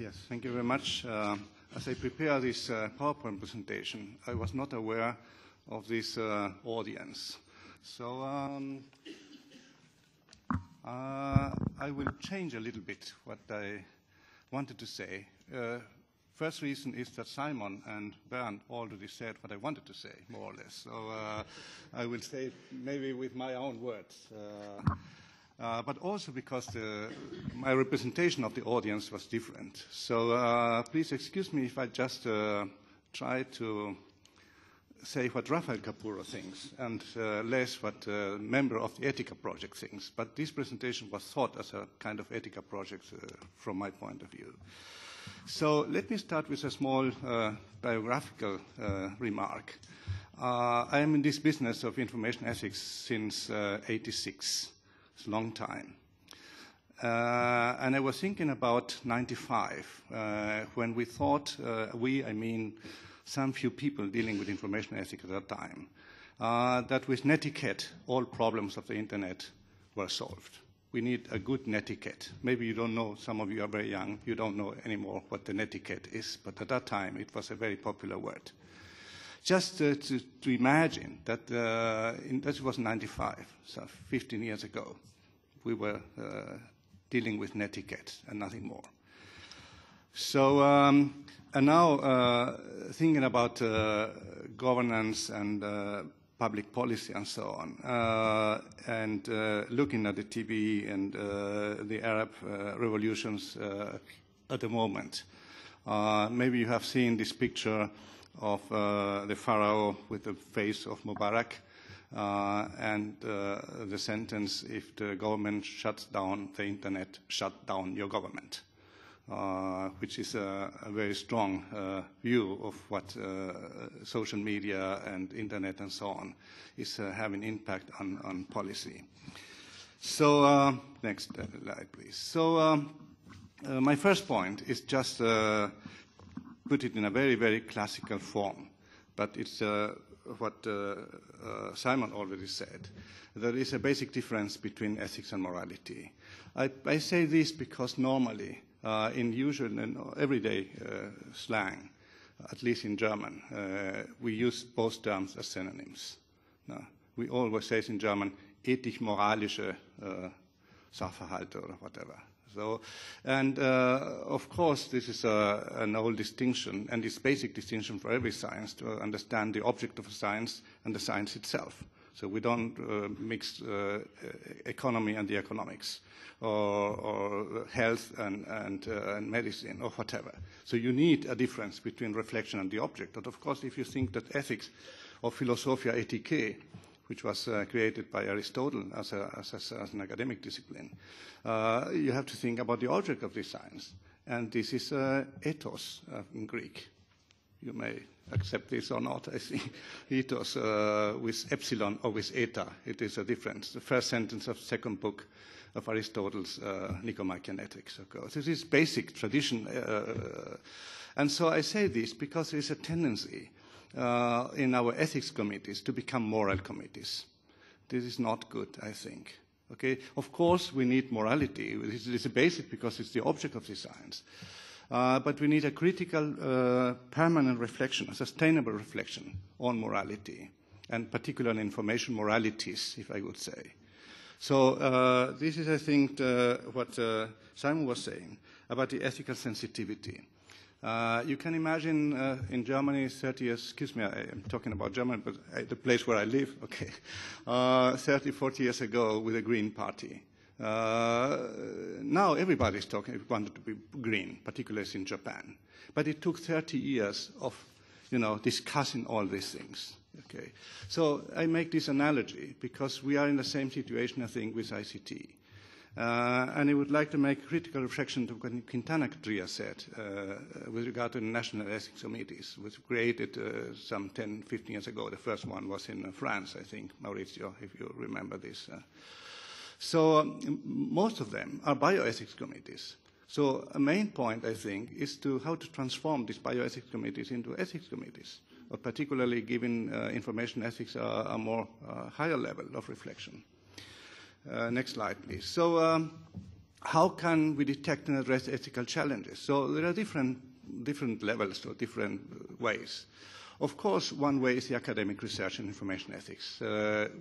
Yes, thank you very much. As I prepare this PowerPoint presentation, I was not aware of this audience. So I will change a little bit what I wanted to say. First reason is that Simon and Bernd already said what I wanted to say, more or less. So I will say it maybe with my own words. But also because my representation of the audience was different. So please excuse me if I just try to say what Rafael Capurro thinks and less what a member of the ETICA project thinks. But this presentation was thought as a kind of ETICA project from my point of view. So let me start with a small biographical remark. I am in this business of information ethics since '86. It's a long time. And I was thinking about '95 when we thought, I mean some few people dealing with information ethics at that time, that with netiquette, all problems of the internet were solved. We need a good netiquette. Maybe you don't know, some of you are very young, you don't know anymore what the netiquette is, but at that time it was a very popular word. Just to imagine that, that was 95, so 15 years ago, we were dealing with netiquette and nothing more. So, and now thinking about governance and public policy and so on, and looking at the TV and the Arab revolutions at the moment. Maybe you have seen this picture of the pharaoh with the face of Mubarak and the sentence, if the government shuts down the internet, shut down your government. Which is a very strong view of what social media and internet and so on is having impact on policy. So next slide, please. So my first point is just put it in a very, very classical form, but it's what Simon already said. There is a basic difference between ethics and morality. I say this because normally, in usual and everyday slang, at least in German, we use both terms as synonyms. We always say in German, ethisch-moralische Sachverhalte or whatever. So, and of course, this is an old distinction, and it's basic distinction for every science to understand the object of a science and the science itself. So we don't mix economy and the economics, or health and medicine, or whatever. So you need a difference between reflection and the object. But of course, if you think that ethics, or Philosophia Ethicae, which was created by Aristotle as an academic discipline, you have to think about the object of this science. And this is ethos in Greek. You may accept this or not, I see. Ethos with epsilon or with eta, it is a difference. The first sentence of the second book of Aristotle's Nicomachean Ethics. Okay. This is basic tradition. And so I say this because there is a tendency in our ethics committees to become moral committees. This is not good, I think. Okay? Of course, we need morality. This is basic because it's the object of the science. But we need a critical, permanent reflection, a sustainable reflection on morality, and particularly information moralities, if I would say. So this is, I think, what Simon was saying about the ethical sensitivity. You can imagine in Germany 30 years, excuse me, I'm talking about Germany, but the place where I live, okay, 30, 40 years ago with the Green Party. Now everybody's wanted to be green, particularly in Japan. But it took 30 years of, discussing all these things. Okay, so I make this analogy because we are in the same situation, I think, with ICT. And I would like to make a critical reflection to what Quintana Tria said with regard to the national ethics committees, which were created some 10, 15 years ago. The first one was in France, I think, Maurizio, if you remember this. So most of them are bioethics committees. So a main point, I think, is to how to transform these bioethics committees into ethics committees, or particularly giving information ethics a more higher level of reflection. Next slide, please. So how can we detect and address ethical challenges? So there are different levels or different ways. Of course, one way is the academic research in information ethics.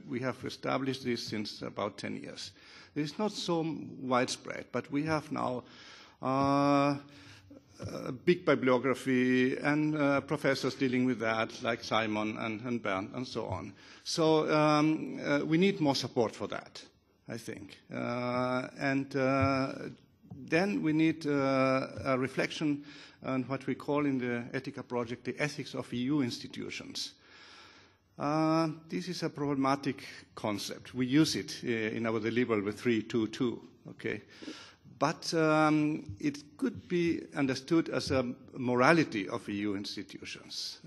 We have established this since about 10 years. It's not so widespread, but we have now a big bibliography and professors dealing with that, like Simon and Bernd and so on. So we need more support for that, I think. Then we need a reflection on what we call in the ETICA project the ethics of EU institutions. This is a problematic concept. We use it in our deliverable 3.2.2, okay? But it could be understood as a morality of EU institutions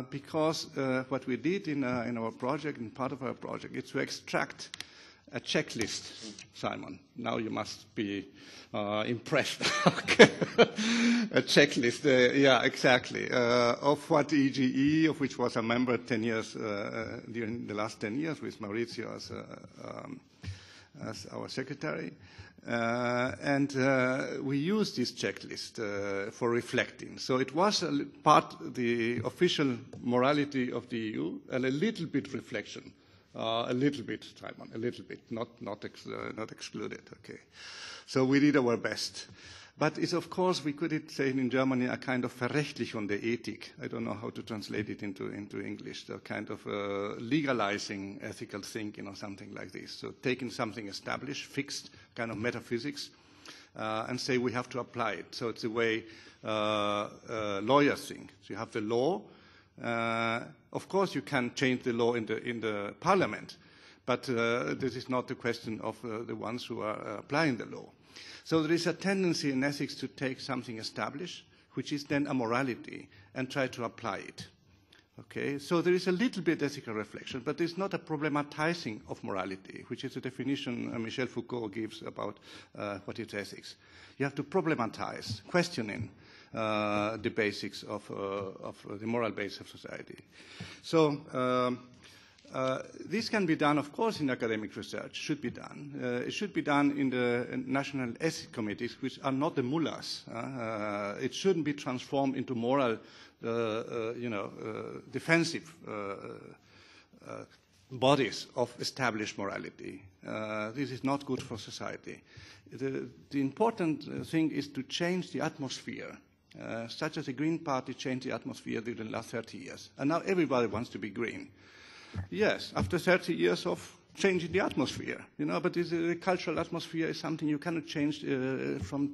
because what we did in our project, in part of our project, is to extract a checklist, Simon. Now you must be impressed. Okay. A checklist, yeah, exactly, of what EGE, of which was a member 10 years, during the last 10 years with Maurizio as our secretary. We used this checklist for reflecting. So it was the official morality of the EU and a little bit reflection. A little bit, Simon, a little bit, not excluded, okay. So we did our best. But it's, of course, we could say in Germany a kind of Verrechtlichung der Ethik. I don't know how to translate it into English, a kind of legalizing ethical thinking or something like this. So taking something established, fixed, kind of metaphysics, and say we have to apply it. So it's the way lawyers think. So you have the law. Of course, you can change the law in the parliament, but this is not the question of the ones who are applying the law. So there is a tendency in ethics to take something established, which is then a morality, and try to apply it. Okay, so there is a little bit ethical reflection, but there's not a problematizing of morality, which is a definition Michel Foucault gives about what is ethics. You have to problematize, questioning the basics of the moral base of society. So this can be done, of course, in academic research, should be done. It should be done in the national ethics committees, which are not the mullahs. It shouldn't be transformed into moral, defensive bodies of established morality. This is not good for society. The important thing is to change the atmosphere, such as the Green Party changed the atmosphere during the last 30 years. And now everybody wants to be green. Yes, after 30 years of changing the atmosphere, but the cultural atmosphere is something you cannot change from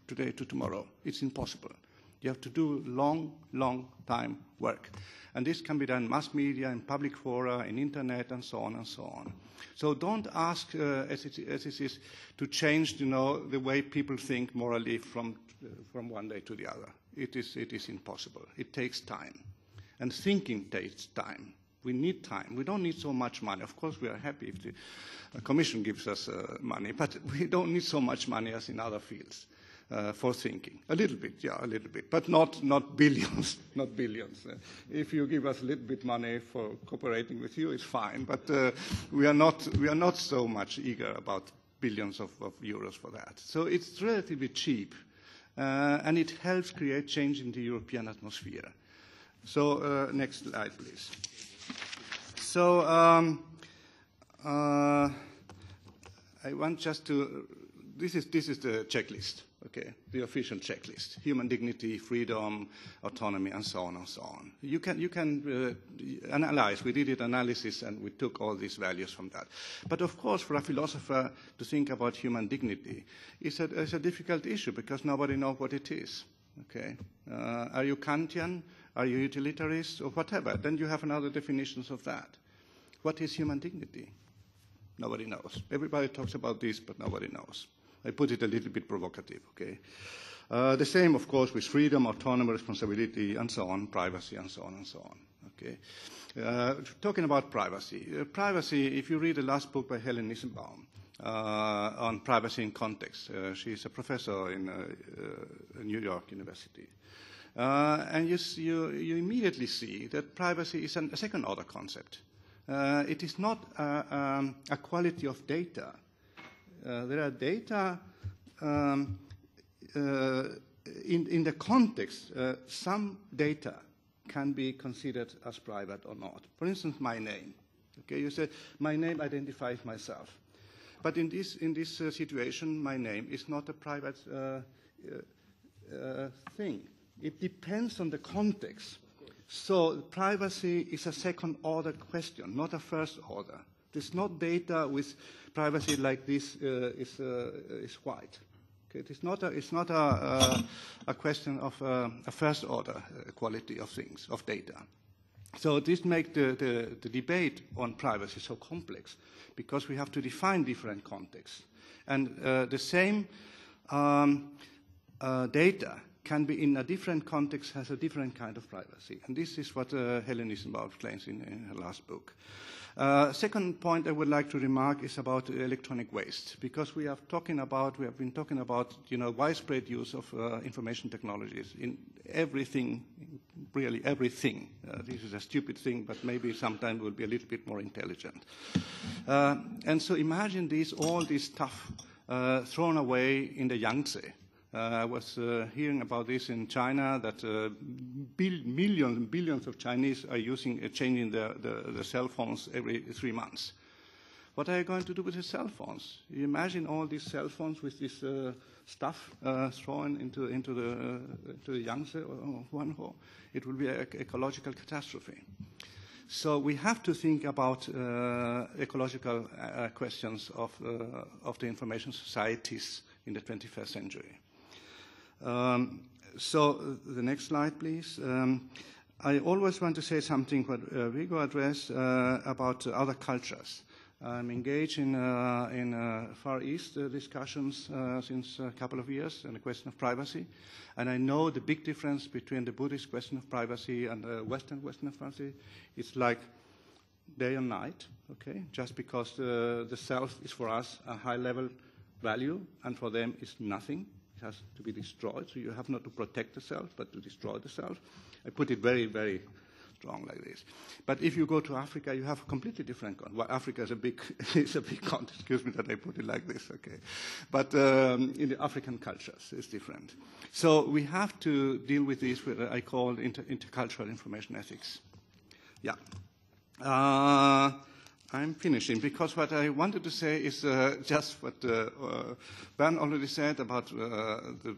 today to tomorrow. It's impossible. You have to do long time work. And this can be done in mass media, in public fora, in internet, and so on and so on. So don't ask ethicists to change, the way people think morally from one day to the other. It is impossible. It takes time. And thinking takes time. We need time. We don't need so much money. Of course, we are happy if the Commission gives us money, but we don't need so much money as in other fields for thinking. A little bit, yeah, a little bit, but not billions, not billions. If you give us a little bit money for cooperating with you, it's fine, but we are not so much eager about billions of euros for that. So it's relatively cheap, and it helps create change in the European atmosphere. So next slide, please. So I want just to, this is the checklist, okay, the official checklist: human dignity, freedom, autonomy, and so on and so on. You can analyze. We did an analysis and we took all these values from that. But of course, for a philosopher to think about human dignity is a difficult issue because nobody knows what it is. Okay, are you Kantian? Are you utilitarist or whatever? Then you have another definitions of that. What is human dignity? Nobody knows. Everybody talks about this, but nobody knows. I put it a little bit provocative, okay? The same, of course, with freedom, autonomy, responsibility, and so on, privacy, and so on and so on, okay? Talking about privacy. Privacy, if you read the last book by Helen Nissenbaum on privacy in context, she's a professor in New York University. And you immediately see that privacy is a second-order concept. It is not a quality of data. There are data in the context, some data can be considered as private or not. For instance, my name. Okay, you say my name identifies myself, but in this situation, my name is not a private thing. It depends on the context. So privacy is a second-order question, not a first-order. There's not data with privacy like this is white. Okay, it's not a question of a first-order quality of things, of data. So this makes the debate on privacy so complex, because we have to define different contexts. And the same data can be in a different context, has a different kind of privacy. And this is what Helen Isenbaum claims in her last book. Second point I would like to remark is about electronic waste, because we have been talking about widespread use of information technologies in everything, really everything. This is a stupid thing, but maybe sometime we'll be a little bit more intelligent. And so imagine all this stuff thrown away in the Yangtze. I was hearing about this in China, that millions and billions of Chinese are changing their cell phones every 3 months. What are you going to do with the cell phones? You imagine all these cell phones with this stuff thrown into the Yangtze or Huanghe. It will be an ecological catastrophe. So we have to think about ecological questions of the information societies in the 21st century. So the next slide, please. I always want to say something what Viggo addressed about other cultures. I'm engaged in Far East discussions since a couple of years on the question of privacy, and I know the big difference between the Buddhist question of privacy and the Western question of privacy. It's like day and night, okay? Just because the self is for us a high-level value, and for them is nothing. It has to be destroyed, so you have not to protect the self, but to destroy the self. I put it very, very strong like this. But if you go to Africa, you have a completely different context. Well, Africa is a big context. Excuse me that I put it like this, okay. But in the African cultures, it's different. So we have to deal with this, what I call intercultural information ethics. Yeah. I'm finishing, because what I wanted to say is just what Bernd already said about the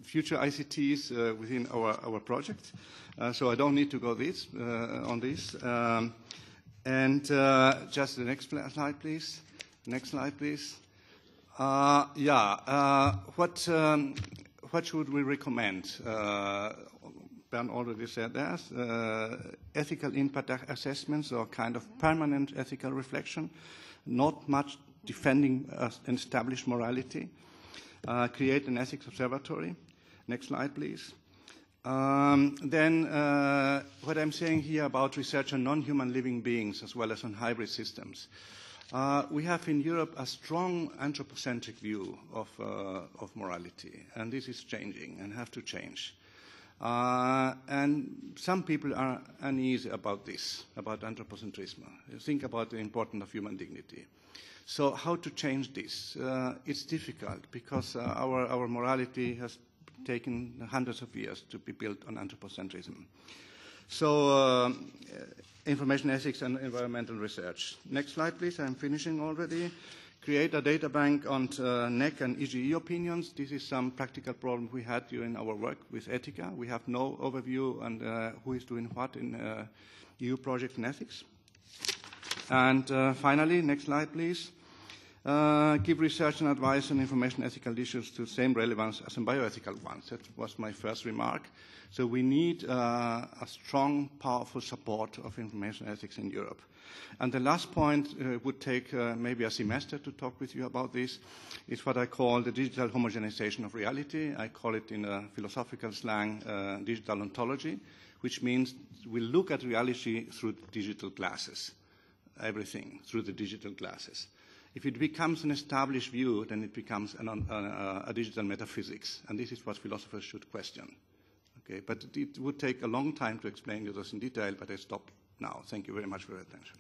future ICTs within our project. So I don't need to go on this. And just the next slide, please. Next slide, please. What should we recommend? Bernd already said that. Ethical impact assessments, or kind of permanent ethical reflection, not much defending an established morality. Create an ethics observatory. Next slide, please. Then what I'm saying here about research on non-human living beings as well as on hybrid systems. We have in Europe a strong anthropocentric view of morality, and this is changing and have to change. And some people are uneasy about this, about anthropocentrism. Think about the importance of human dignity. So how to change this? It's difficult, because our morality has taken hundreds of years to be built on anthropocentrism. So information ethics and environmental research. Next slide, please. I'm finishing already. Create a data bank on NEC and EGE opinions. This is some practical problem we had during our work with ETICA. We have no overview on who is doing what in EU project in ethics. And finally, next slide, please. Give research and advice on information ethical issues to the same relevance as in bioethical ones. That was my first remark. So we need a strong, powerful support of information ethics in Europe. And the last point would take maybe a semester to talk with you about this. It's what I call the digital homogenization of reality. I call it in a philosophical slang digital ontology, which means we look at reality through digital glasses, everything through the digital glasses. If it becomes an established view, then it becomes a digital metaphysics, and this is what philosophers should question. Okay, but it would take a long time to explain this in detail, but I stop now. Thank you very much for your attention.